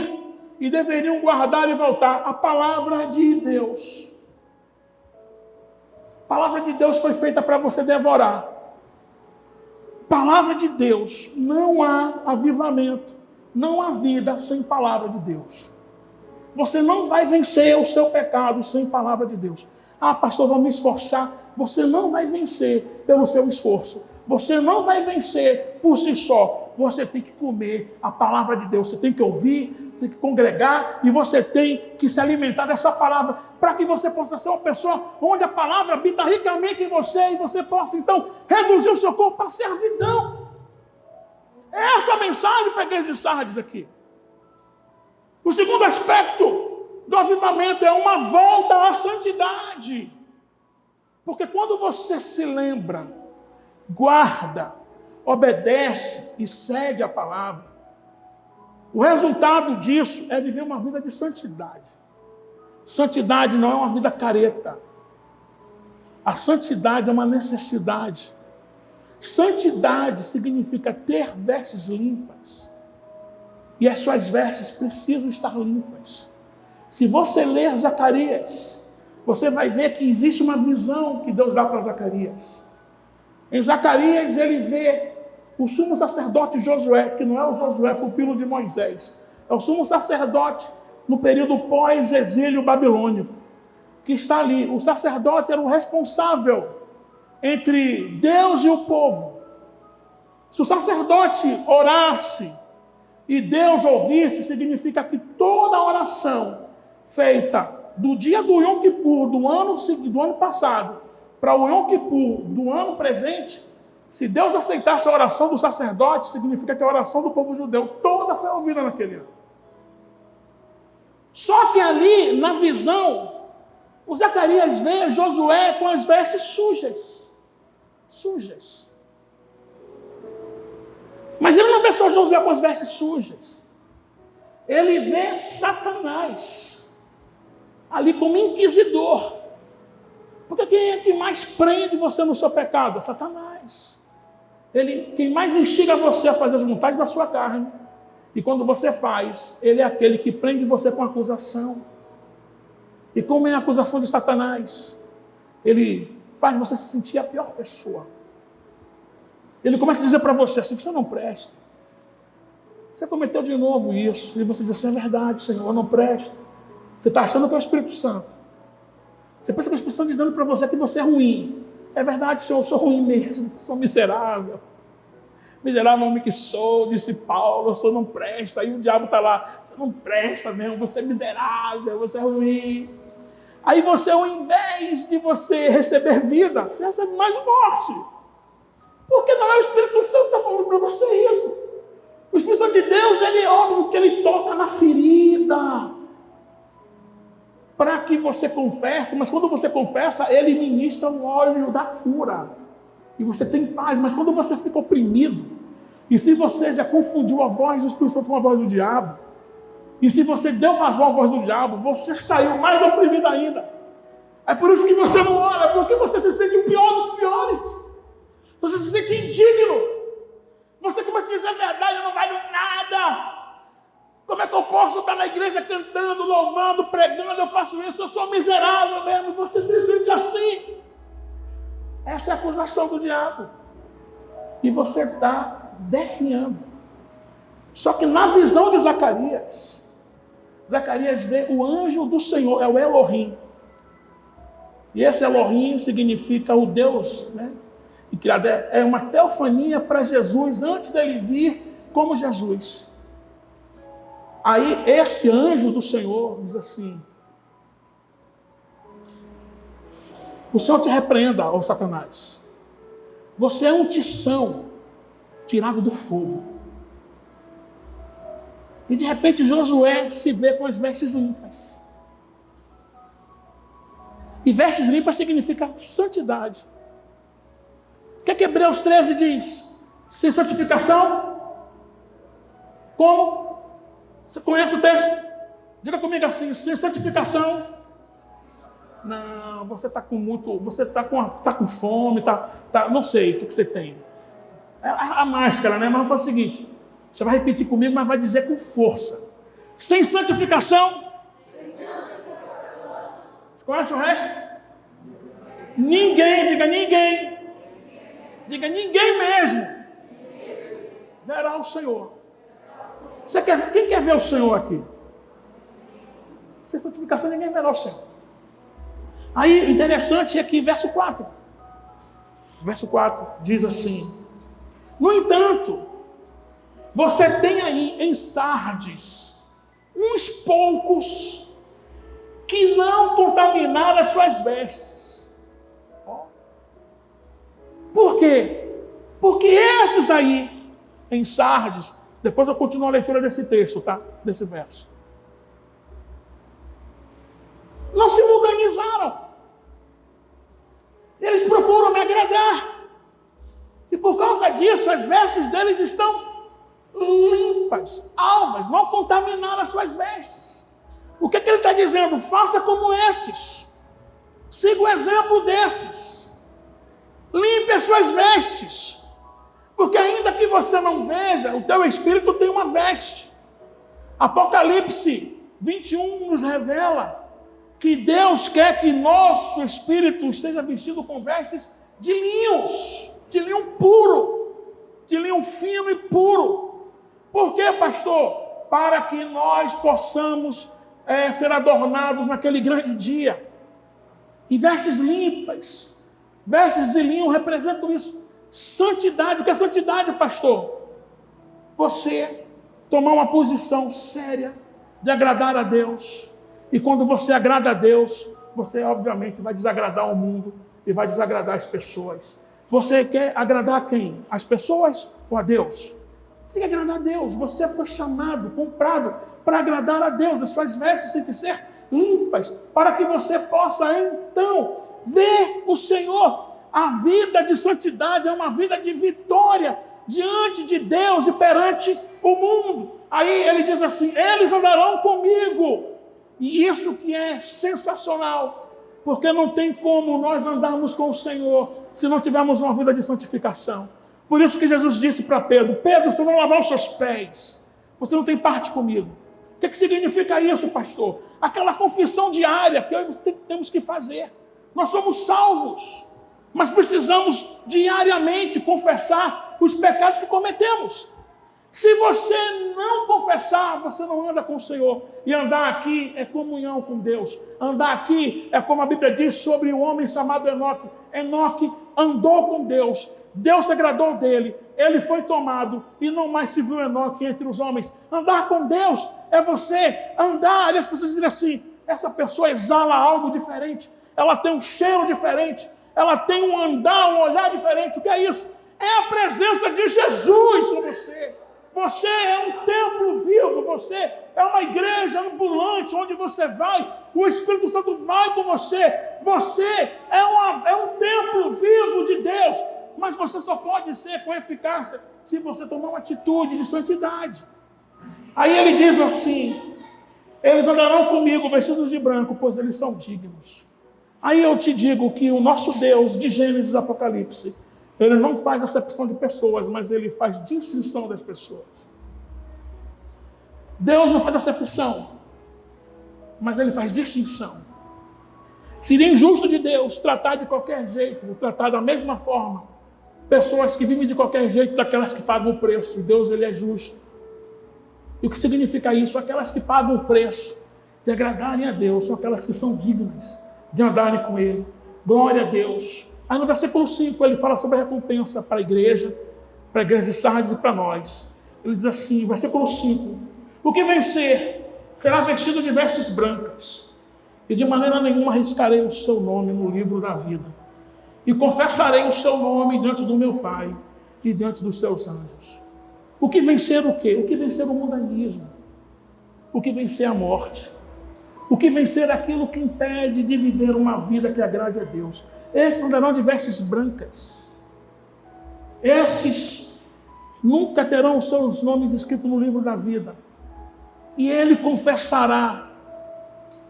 e deveriam guardar e voltar? A palavra de Deus. A palavra de Deus foi feita para você devorar. Palavra de Deus. Não há avivamento. Não há vida sem palavra de Deus. Você não vai vencer o seu pecado sem palavra de Deus. Ah, pastor, vou me esforçar. Você não vai vencer pelo seu esforço. Você não vai vencer por si só. Você tem que comer a palavra de Deus. Você tem que ouvir, você tem que congregar e você tem que se alimentar dessa palavra para que você possa ser uma pessoa onde a palavra habita ricamente em você e você possa, então, reduzir o seu corpo para servidão. É essa a mensagem para a igreja de Sardes aqui. O segundo aspecto do avivamento é uma volta à santidade. Porque quando você se lembra, guarda, obedece e segue a palavra, o resultado disso é viver uma vida de santidade. Santidade não é uma vida careta. A santidade é uma necessidade. Santidade significa ter vestes limpas. E as suas vestes precisam estar limpas. Se você ler Zacarias, você vai ver que existe uma visão que Deus dá para Zacarias. Em Zacarias ele vê o sumo sacerdote Josué, que não é o Josué pupilo de Moisés. É o sumo sacerdote no período pós-exílio babilônico, que está ali. O sacerdote era o responsável entre Deus e o povo. Se o sacerdote orasse e Deus ouvisse, significa que toda oração feita do dia do Yom Kippur do ano passado para o Yom Kippur do ano presente, se Deus aceitasse a oração do sacerdote, significa que a oração do povo judeu toda foi ouvida naquele ano. Só que ali, na visão, o Zacarias vê Josué com as vestes sujas. Sujas. Mas ele não vê só Josué com as vestes sujas. Ele vê Satanás ali como inquisidor. Porque quem é que mais prende você no seu pecado? É Satanás. Quem mais instiga você a fazer as vontades da sua carne. E quando você faz, ele é aquele que prende você com acusação. E como é a acusação de Satanás? Ele faz você se sentir a pior pessoa. Ele começa a dizer para você assim, você não presta. Você cometeu de novo isso. E você diz assim, é verdade, Senhor, eu não presto. Você está achando que é o Espírito Santo. Você pensa que o Espírito Santo está dizendo para você que você é ruim. É verdade, Senhor, eu sou ruim mesmo. Sou miserável. Miserável homem que sou, disse Paulo, eu sou não presta. Aí o diabo está lá, você não presta mesmo, você é miserável, você é ruim. Aí você, ao invés de você receber vida, você recebe mais morte. Porque não é o Espírito Santo que está falando para você isso. O Espírito Santo de Deus, ele é óbvio que ele toca na ferida. Para que você confesse, mas quando você confessa, ele ministra o óleo da cura. E você tem paz, mas quando você fica oprimido, e se você já confundiu a voz do Espírito Santo com a voz do diabo, e se você deu vazão à voz do diabo, você saiu mais oprimido ainda. É por isso que você não ora, porque você se sente o pior dos piores. Você se sente indigno. Você começa a dizer a verdade, eu não valho nada. Como é que eu posso estar na igreja cantando, louvando, pregando, eu faço isso, eu sou miserável mesmo. Você se sente assim. Essa é a acusação do diabo. e você está definhando. Só que na visão de Zacarias, Zacarias vê o anjo do Senhor, é o Elohim. E esse Elohim significa o Deus, né? E criado é uma teofania para Jesus antes dele vir como Jesus. Aí esse anjo do Senhor diz assim: o Senhor te repreenda, ó Satanás. Você é um tição tirado do fogo. E de repente Josué se vê com as vestes limpas. E vestes limpas significa santidade. O que Hebreus 13 diz? Sem santificação? Como? Você conhece o texto? Diga comigo assim: sem santificação. Não, você está com muito. Você está com fome, não sei o que você tem. A máscara, né? Mas eu falo o seguinte: você vai repetir comigo, mas vai dizer com força. Sem santificação. Você conhece o resto? Ninguém, diga ninguém. Diga ninguém mesmo. Verá o Senhor. Quem quer ver o Senhor aqui? Sem santificação ninguém verá o Senhor. Aí, interessante é que verso 4. Verso 4 diz assim: no entanto, você tem aí em Sardes uns poucos que não contaminaram as suas vestes. Por quê? Porque esses aí em Sardes, depois eu continuo a leitura desse texto, tá? Desse verso. Não se munganizaram. Eles procuram me agradar. E por causa disso, as vestes deles estão limpas, alvas, não contaminaram as suas vestes. O que ele está dizendo? Faça como esses. Siga o exemplo desses. Limpe as suas vestes. Porque ainda que você não veja, o teu espírito tem uma veste. Apocalipse 21 nos revela que Deus quer que nosso espírito esteja vestido com vestes de linho puro, de linho fino e puro. Por quê, pastor? Para que nós possamos ser adornados naquele grande dia. E vestes limpas, vestes de linho representam isso. Santidade. O que é santidade, pastor? Você tomar uma posição séria de agradar a Deus. E quando você agrada a Deus, você obviamente vai desagradar o mundo e vai desagradar as pessoas. Você quer agradar a quem? As pessoas ou a Deus? Você tem que agradar a Deus. Você foi chamado, comprado para agradar a Deus. As suas vestes têm que ser limpas para que você possa então ver o Senhor. A vida de santidade é uma vida de vitória diante de Deus e perante o mundo. Aí ele diz assim: eles andarão comigo. E isso que é sensacional, porque não tem como nós andarmos com o Senhor se não tivermos uma vida de santificação. Por isso que Jesus disse para Pedro: Pedro, se eu não lavar os seus pés, você não tem parte comigo. O que significa isso, pastor? Aquela confissão diária que eu e você temos que fazer. Nós somos salvos, mas precisamos diariamente confessar os pecados que cometemos. Se você não confessar, você não anda com o Senhor. E andar aqui é comunhão com Deus. Andar aqui é como a Bíblia diz sobre o homem chamado Enoque. Enoque andou com Deus. Deus se agradou dele. Ele foi tomado e não mais se viu Enoque entre os homens. Andar com Deus é você andar. E as pessoas dizem assim: essa pessoa exala algo diferente. Ela tem um cheiro diferente. Ela tem um andar, um olhar diferente. O que é isso? É a presença de Jesus com você. Você é um templo vivo, você é uma igreja ambulante, onde você vai, o Espírito Santo vai com você. Você é um templo vivo de Deus, mas você só pode ser com eficácia se você tomar uma atitude de santidade. Aí ele diz assim: eles andarão comigo vestidos de branco, pois eles são dignos. Aí eu te digo que o nosso Deus, de Gênesis e Apocalipse, ele não faz acepção de pessoas, mas ele faz distinção das pessoas. Deus não faz acepção, mas ele faz distinção. Seria injusto de Deus tratar de qualquer jeito, tratar da mesma forma Pessoas que vivem de qualquer jeito, daquelas que pagam o preço. Deus, ele é justo. E o que significa isso? Aquelas que pagam o preço de agradarem a Deus, são aquelas que são dignas de andarem com Ele. Glória a Deus. Aí no versículo 5 ele fala sobre a recompensa para a igreja de Sardes e para nós. Ele diz assim, versículo 5: o que vencer será vestido de vestes brancas, e de maneira nenhuma arriscarei o seu nome no livro da vida. E confessarei o seu nome diante do meu Pai e diante dos seus anjos. O que vencer o quê? O que vencer o mundanismo? O que vencer a morte? O que vencer aquilo que impede de viver uma vida que agrade a Deus? Esses andarão de vestes brancas. Esses nunca terão os seus nomes escritos no livro da vida. E ele confessará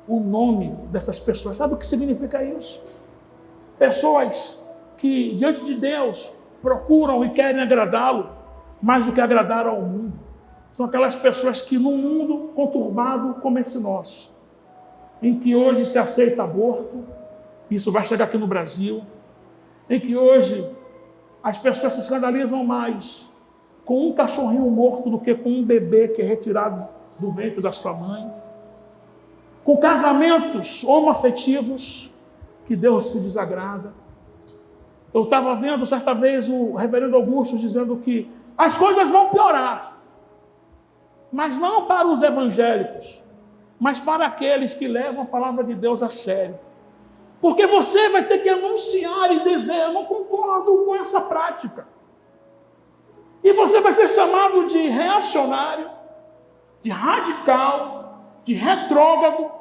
o nome dessas pessoas. Sabe o que significa isso? Pessoas que diante de Deus procuram e querem agradá-lo mais do que agradar ao mundo. São aquelas pessoas que num mundo conturbado como esse nosso, em que hoje se aceita aborto, isso vai chegar aqui no Brasil, em que hoje as pessoas se escandalizam mais com um cachorrinho morto do que com um bebê que é retirado do ventre da sua mãe, com casamentos homoafetivos que Deus se desagrada. Eu estava vendo certa vez o reverendo Augusto dizendo que as coisas vão piorar, mas não para os evangélicos, mas para aqueles que levam a palavra de Deus a sério. Porque você vai ter que anunciar e dizer, eu não concordo com essa prática. E você vai ser chamado de reacionário, de radical, de retrógrado,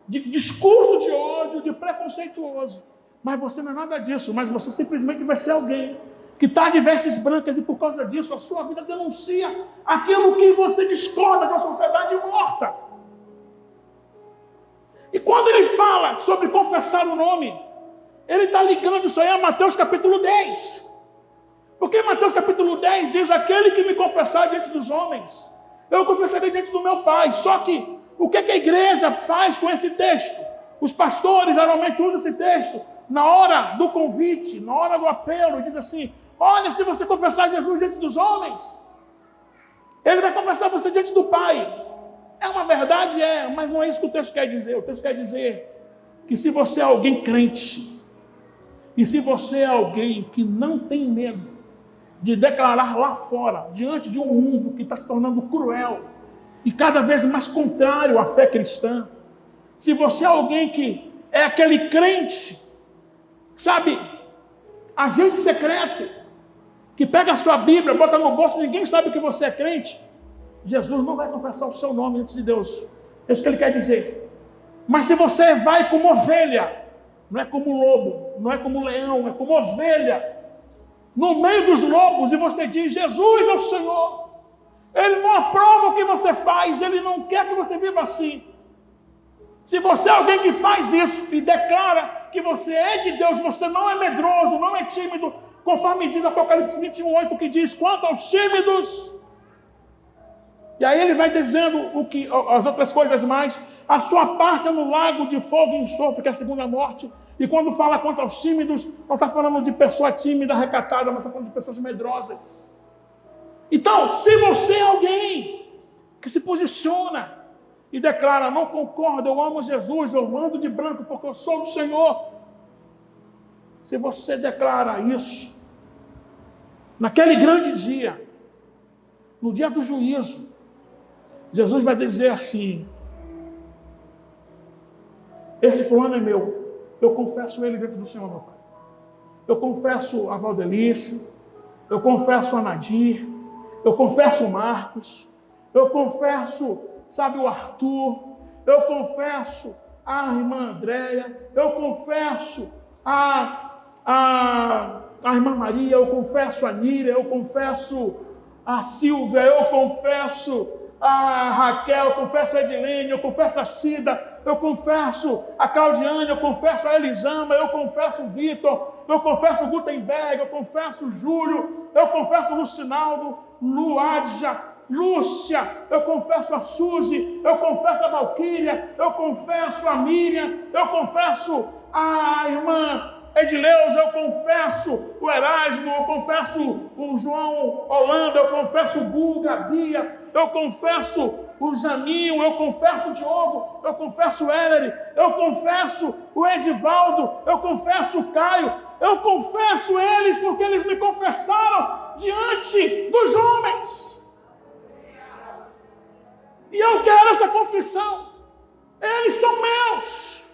de discurso de ódio, de preconceituoso. Mas você não é nada disso, mas você simplesmente vai ser alguém que está de vestes brancas e por causa disso a sua vida denuncia aquilo que você discorda da sociedade morta. E quando ele fala sobre confessar o nome, ele está ligando isso aí a Mateus capítulo 10. Porque Mateus capítulo 10 diz, aquele que me confessar diante dos homens, eu confessarei diante do meu Pai. Só que, o que a igreja faz com esse texto? Os pastores geralmente usam esse texto na hora do convite, na hora do apelo, diz assim, olha, se você confessar Jesus diante dos homens, ele vai confessar você diante do Pai. É uma verdade? Mas não é isso que o texto quer dizer. O texto quer dizer que se você é alguém crente, e se você é alguém que não tem medo de declarar lá fora, diante de um mundo que está se tornando cruel e cada vez mais contrário à fé cristã, se você é alguém que é aquele crente, sabe, agente secreto, que pega a sua Bíblia, bota no bolso e ninguém sabe que você é crente, Jesus não vai confessar o seu nome diante de Deus. É isso que ele quer dizer. Mas se você vai como ovelha, não é como lobo, não é como leão, é como ovelha, no meio dos lobos, e você diz, Jesus é o Senhor, Ele não aprova o que você faz, Ele não quer que você viva assim. Se você é alguém que faz isso e declara que você é de Deus, você não é medroso, não é tímido, conforme diz Apocalipse 21:8, que diz, quanto aos tímidos, e aí ele vai dizendo as outras coisas mais, a sua parte é no lago de fogo e enxofre, que é a segunda morte. E quando fala quanto aos tímidos, não está falando de pessoa tímida, recatada, mas está falando de pessoas medrosas. Então, se você é alguém que se posiciona e declara, não concordo, eu amo Jesus, eu ando de branco porque eu sou do Senhor. Se você declara isso, naquele grande dia, no dia do juízo, Jesus vai dizer assim, esse fulano é meu, eu confesso ele dentro do Senhor, meu Pai. Eu confesso a Valdelice, eu confesso a Nadir, eu confesso o Marcos, eu confesso, sabe, o Arthur, eu confesso a irmã Andréia, eu confesso a irmã Maria, eu confesso a Níria, eu confesso a Silvia, eu confesso a Raquel, eu confesso a Edilene, eu confesso a Cida, eu confesso a Claudiane, eu confesso a Elisama, eu confesso o Vitor, eu confesso o Gutenberg, eu confesso o Júlio, eu confesso o Lucinaldo, Luádja, Lúcia, eu confesso a Suzy, eu confesso a Valquíria, eu confesso a Miriam, eu confesso a irmã Edileus, eu confesso o Erasmo, eu confesso o João Holanda, eu confesso o Guga, a Bia, eu confesso o Janinho, eu confesso o Diogo, eu confesso o Heller, eu confesso o Edivaldo, eu confesso o Caio, eu confesso eles porque eles me confessaram diante dos homens. E eu quero essa confissão. Eles são meus,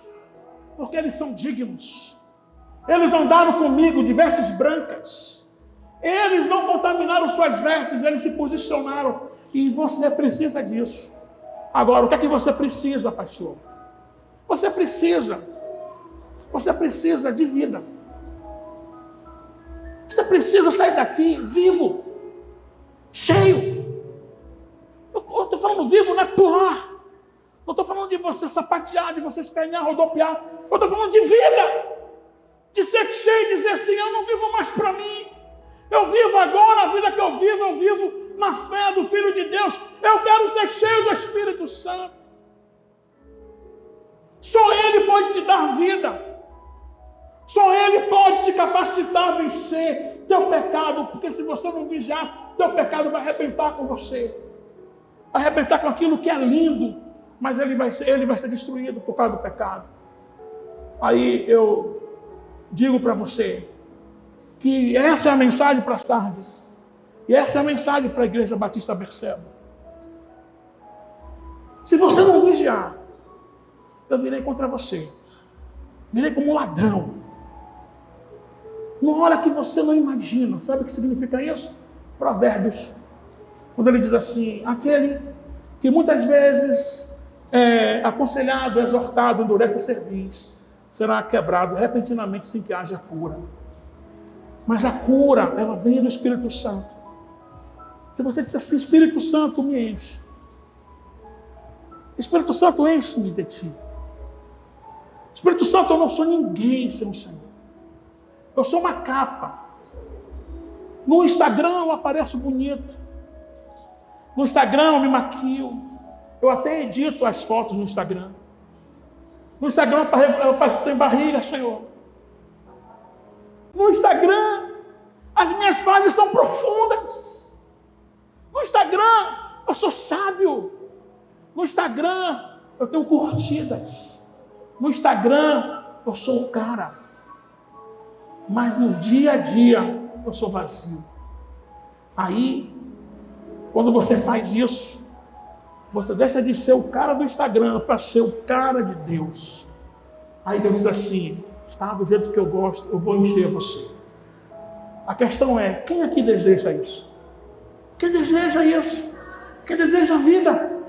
porque eles são dignos. Eles andaram comigo de vestes brancas. Eles não contaminaram suas vestes, eles se posicionaram. E você precisa disso. Agora, o que é que você precisa, pastor? Você precisa de vida. Você precisa sair daqui vivo, cheio. Eu estou falando vivo, não é pular. Não estou falando de você sapatear, de você espernear, rodopiar. Eu estou falando de vida. De ser cheio, dizer assim, eu não vivo mais para mim. Eu vivo agora, a vida que eu vivo na fé do Filho de Deus. Eu quero ser cheio do Espírito Santo. Só Ele pode te dar vida. Só Ele pode te capacitar a vencer teu pecado. Porque se você não vigiar, teu pecado vai arrebentar com você. Vai arrebentar com aquilo que é lindo. Mas ele vai ser destruído por causa do pecado. Aí eu digo para você que essa é a mensagem para as tardes. E essa é a mensagem para a Igreja Batista Berseba. Se você não vigiar, eu virei contra você. Virei como um ladrão. Numa hora que você não imagina. Sabe o que significa isso? Provérbios. Quando ele diz assim, aquele que muitas vezes é aconselhado, exortado, endurece a cerviz, será quebrado repentinamente sem que haja cura. Mas a cura, ela vem do Espírito Santo. Se você disser assim, Espírito Santo, me enche. Espírito Santo, enche-me de ti. Espírito Santo, eu não sou ninguém sem o Senhor. Eu sou uma capa. No Instagram eu apareço bonito. No Instagram eu me maquio. Eu até edito as fotos no Instagram. No Instagram eu passo sem barriga, Senhor. No Instagram, as minhas fases são profundas. No Instagram, eu sou sábio. No Instagram, eu tenho curtidas. No Instagram, eu sou um cara. Mas no dia a dia, eu sou vazio. Aí, quando você faz isso, você deixa de ser o cara do Instagram para ser o cara de Deus. Aí Deus diz assim, tá, do jeito que eu gosto, eu vou encher você. A questão é, quem aqui deseja isso? Quem deseja isso? Quem deseja a vida?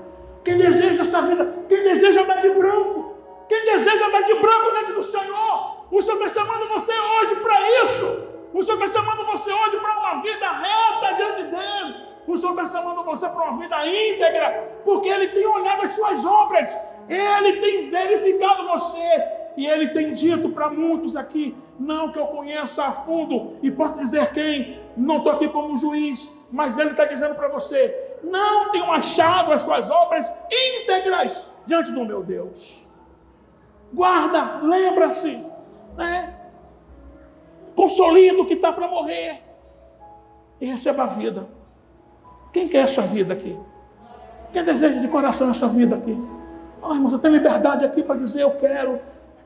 Quem deseja essa vida? Quem deseja andar de branco? Quem deseja andar de branco diante do Senhor? O Senhor está chamando você hoje para isso. O Senhor está chamando você hoje para uma vida reta diante dEle. O Senhor está chamando você para uma vida íntegra, porque Ele tem olhado as suas obras, Ele tem verificado você, e Ele tem dito para muitos aqui, não que eu conheça a fundo, e posso dizer quem, não estou aqui como juiz, mas Ele está dizendo para você, não tenho achado as suas obras íntegras diante do meu Deus. Guarda, lembra-se, né? Consolida o que está para morrer, e receba a vida. Quem quer essa vida aqui? Quem deseja de coração essa vida aqui? Ah, irmão, você tem liberdade aqui para dizer, eu quero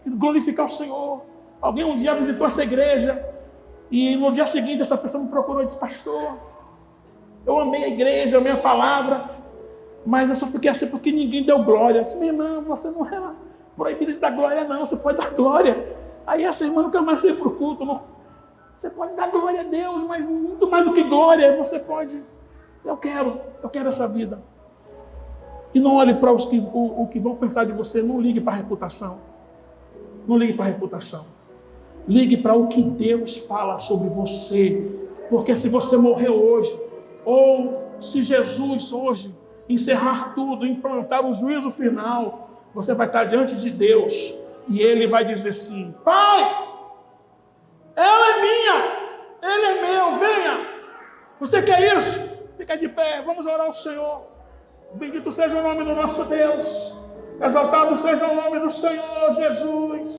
glorificar o Senhor. Alguém um dia visitou essa igreja e no dia seguinte essa pessoa me procurou e disse, pastor, eu amei a igreja, amei a palavra, mas eu só fiquei assim porque ninguém deu glória. Eu disse, minha irmã, você não é proibida de dar glória não, você pode dar glória. Aí essa irmã nunca mais veio para o culto. Não. Você pode dar glória a Deus, mas muito mais do que glória, você pode... Eu quero essa vida. E não olhe para os o que vão pensar de você, não ligue para a reputação. Não ligue para a reputação. Ligue para o que Deus fala sobre você. Porque se você morrer hoje, ou se Jesus hoje encerrar tudo, implantar o juízo final, você vai estar diante de Deus e Ele vai dizer assim, Pai, ela é minha, Ele é meu, venha. Você quer isso? Fica de pé, vamos orar ao Senhor. Bendito seja o nome do nosso Deus. Exaltado seja o nome do Senhor Jesus.